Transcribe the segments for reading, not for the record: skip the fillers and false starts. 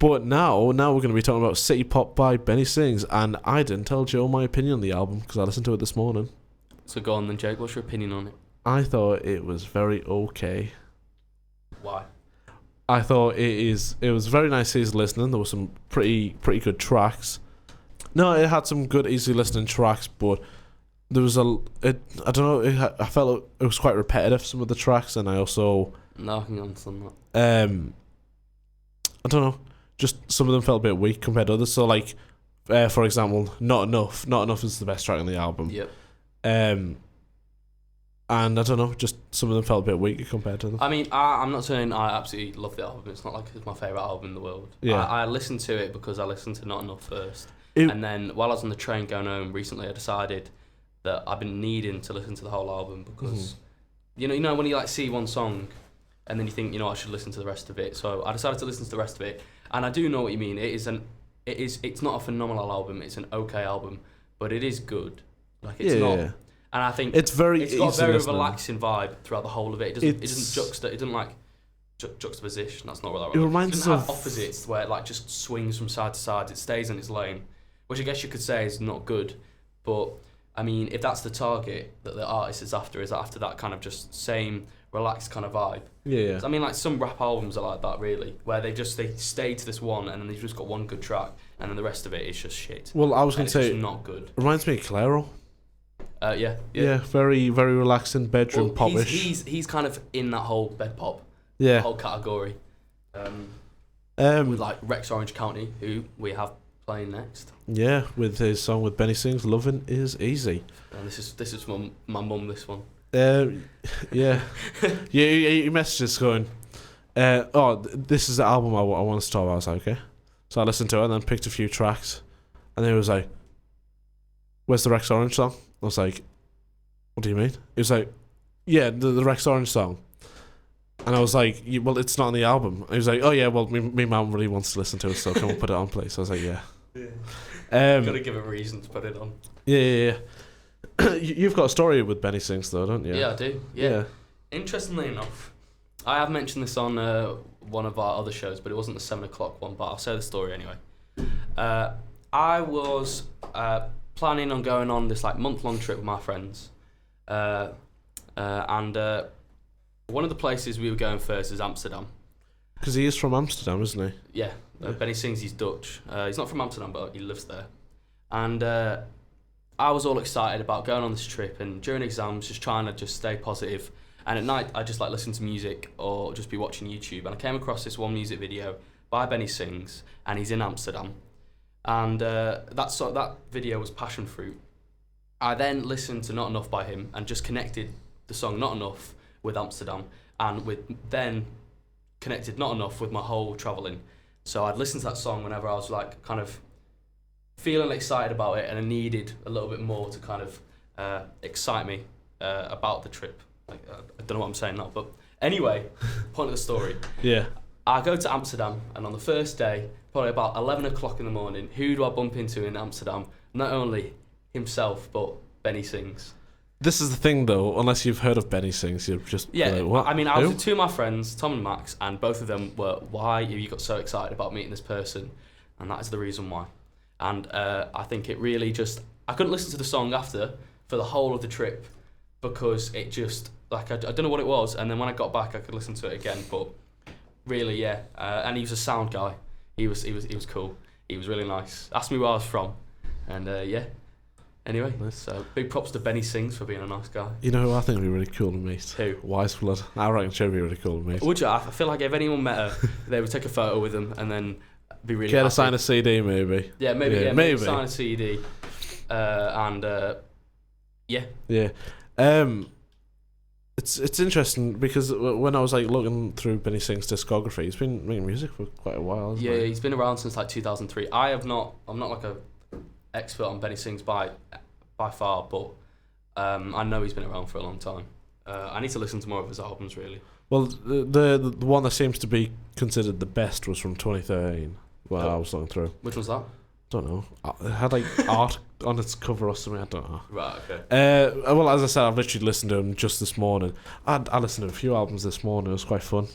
But now we're going to be talking about City Pop by Benny Sings, and I didn't tell Joe my opinion on the album because I listened to it this morning. So go on then, Jake. What's your opinion on it? I thought it was very okay. Why? I thought it was very nice easy listening. There were some pretty good tracks. No, it had some good easy listening tracks, but there was I don't know. I felt it was quite repetitive, some of the tracks, and I also No, I can understand that. I don't know. Just some of them felt a bit weak compared to others. So like, for example, Not Enough. Not Enough is the best track on the album. Yep. And I don't know, just some of them felt a bit weaker compared to them. I mean, I'm not saying I absolutely love the album. It's not like it's my favourite album in the world. Yeah. I listened to it because I listened to Not Enough first. And then while I was on the train going home recently, I decided that I've been needing to listen to the whole album because, you know when you like see one song and then you think, I should listen to the rest of it. So I decided to listen to the rest of it. And I do know what you mean. It's not a phenomenal album. It's an okay album, but it is good. Like it's not. And I think it's got a very relaxing vibe throughout the whole of it. It doesn't like juxtaposition. That's not what that was. It reminds us of opposites where it like just swings from side to side. It stays in its lane, which I guess you could say is not good. But I mean, if that's the target that the artist is after that kind of just same relaxed kind of vibe. Yeah. I mean, like some rap albums are like that, really, where they stay to this one and then they've just got one good track and then the rest of it is just shit. Well, I was going to say, it's not good. Reminds me of Clairo. Yeah. Very, very relaxing bedroom popish. He's kind of in that whole bed pop, whole category. With like Rex Orange County, who we have playing next. Yeah, with his song with Benny Sings, "Loving Is Easy." And this is from my mum. This one. Yeah. Your message is going, this is the album I want to talk about. I was like, okay. So I listened to it and then picked a few tracks. And then it was like, where's the Rex Orange song? I was like, what do you mean? He was like, yeah, the Rex Orange song. And I was like, well, it's not on the album. And he was like, oh yeah, well, me mum really wants to listen to it, so can we put it on, please? So I was like, yeah. Gotta give a reason to put it on. Yeah. You've got a story with Benny Sings, though, don't you? Yeah, I do. Yeah. Interestingly enough, I have mentioned this on one of our other shows, but it wasn't the 7 o'clock one, but I'll say the story anyway. I was planning on going on this like month-long trip with my friends. And one of the places we were going first is Amsterdam. Because he is from Amsterdam, isn't he? Yeah. Benny Sings, he's Dutch. He's not from Amsterdam, but he lives there. And I was all excited about going on this trip, and during exams, just trying to just stay positive. And at night, I just like listen to music or just be watching YouTube. And I came across this one music video by Benny Sings, and he's in Amsterdam. And that video was Passion Fruit. I then listened to Not Enough by him and just connected the song Not Enough with Amsterdam, and then connected Not Enough with my whole travelling. So I'd listen to that song whenever I was like kind of feeling excited about it, and I needed a little bit more to kind of excite me about the trip. Like, I don't know what I'm saying now, but anyway, point of the story. Yeah. I go to Amsterdam, and on the first day, probably about 11 o'clock in the morning, who do I bump into in Amsterdam? Not only himself, but Benny Sings. This is the thing, though. Unless you've heard of Benny Sings, you're just like, what? I mean, I was with two of my friends, Tom and Max, and both of them were, why have you got so excited about meeting this person? And that is the reason why. And I think it really just... I couldn't listen to the song after for the whole of the trip because it just... Like, I don't know what it was. And then when I got back, I could listen to it again. But really, yeah. And he was a sound guy. He was cool. He was really nice. Asked me where I was from. And yeah. Anyway, so big props to Benny Sings for being a nice guy. You know who I think would be really cool to meet? Who? Wise Blood. I reckon she'd be really cool to meet. Would you? I feel like if anyone met her, they would take a photo with them and then be really Get happy. her sign a CD, maybe. Yeah, maybe sign a CD. And yeah. Yeah. It's interesting because when I was like looking through Benny Sings' discography, he's been making music for quite a while, hasn't he? He's been around since like 2003. I'm not like a expert on Benny Sings by far, but I know he's been around for a long time. I need to listen to more of his albums, really. Well, the one that seems to be considered the best was from 2013. Well, I was looking through. Which one's that? Don't know. It had like art on its cover or something. I don't know. Right. Okay. Well, as I said, I've literally listened to him just this morning. I listened to a few albums this morning. It was quite fun.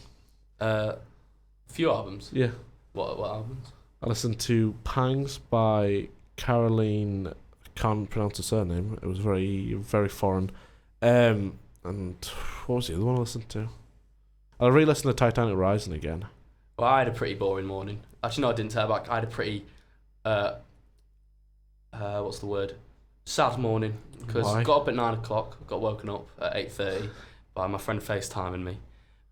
Few albums. Yeah. What albums? I listened to Pangs by Caroline. Can't pronounce her surname. It was very, very foreign. And what was the other one I listened to? I re-listened to Titanic Rising again. Well, I had a pretty boring morning. Actually, no, I didn't tell you about. I had a pretty, what's the word? Sad morning. Because I got up at 9 o'clock. Got woken up at 8:30 by my friend FaceTiming me,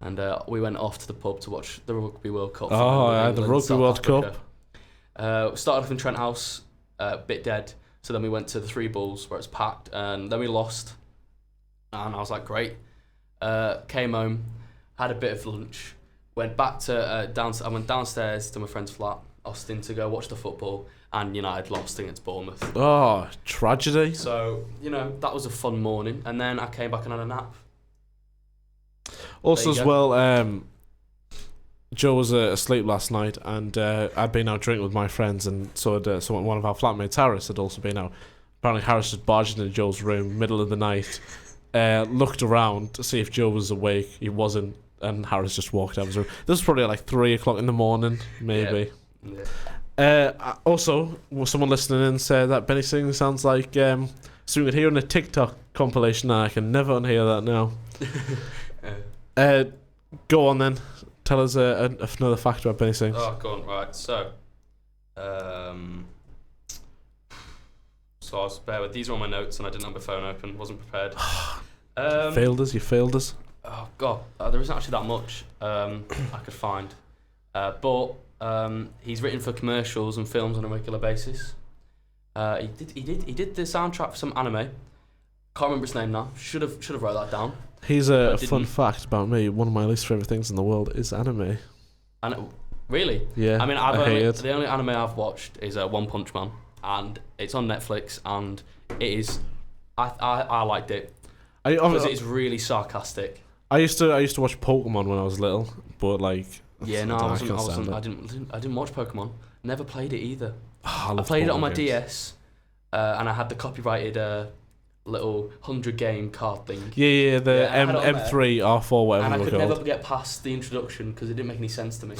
and we went off to the pub to watch the Rugby World Cup. Oh, yeah, the Rugby World Cup. Started off in Trent House, bit dead. So then we went to the Three Bulls where it's packed, and then we lost. And I was like, great. Came home, had a bit of lunch, went back to I went downstairs to my friend's flat, Austin, to go watch the football, and United lost against Bournemouth. Oh, tragedy. So, that was a fun morning, and then I came back and had a nap. Also, as well, Joe was asleep last night, and I'd been out drinking with my friends, and so had one of our flatmates, Harris, had also been out. Apparently, Harris just barged into Joe's room, middle of the night, looked around to see if Joe was awake. He wasn't, and Harris just walked out of his room. This was probably like 3 o'clock in the morning, maybe. Yeah. Also, someone listening in said that Benny Singh sounds like something you could hear in a TikTok compilation, and I can never unhear that now. Go on then. Tell us another fact about Benny Singh. Oh, go on. Right. So, I was bear with. These are all my notes, and I didn't have my phone open. Wasn't prepared. You failed us. Oh God, there isn't actually that much I could find. But he's written for commercials and films on a regular basis. He did the soundtrack for some anime. Can't remember his name now. Should have wrote that down. Here's a fun fact about me. One of my least favourite things in the world is anime. And really? Yeah. I mean, the only anime I've watched is One Punch Man, and it's on Netflix, and it is. I liked it because it's really sarcastic. I used to watch Pokemon when I was little, but like. Yeah, no, I didn't watch Pokemon. Never played it either. I played it on my DS, and I had the copyrighted little 100 game card thing. Yeah, the M3, R4, whatever. And I could never get past the introduction because it didn't make any sense to me.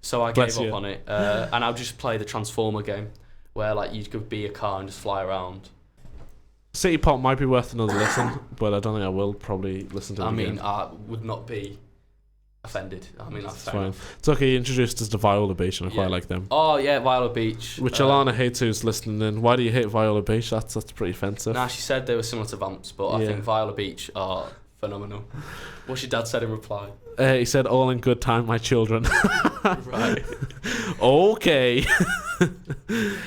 So I gave up on it, and I'll just play the Transformer game, where like you could be a car and just fly around. City Pop might be worth another listen, but I don't think I will probably listen to it again. I would not be offended. I mean, that's fair enough. It's okay, you introduced us to Viola Beach, and I quite like them. Oh yeah, Viola Beach. Which Alana hates, who's listening in. Why do you hate Viola Beach? That's pretty offensive. Nah, she said they were similar to Vamps, but I think Viola Beach are phenomenal. What's your dad said in reply? He said, "All in good time, my children." Right. Okay.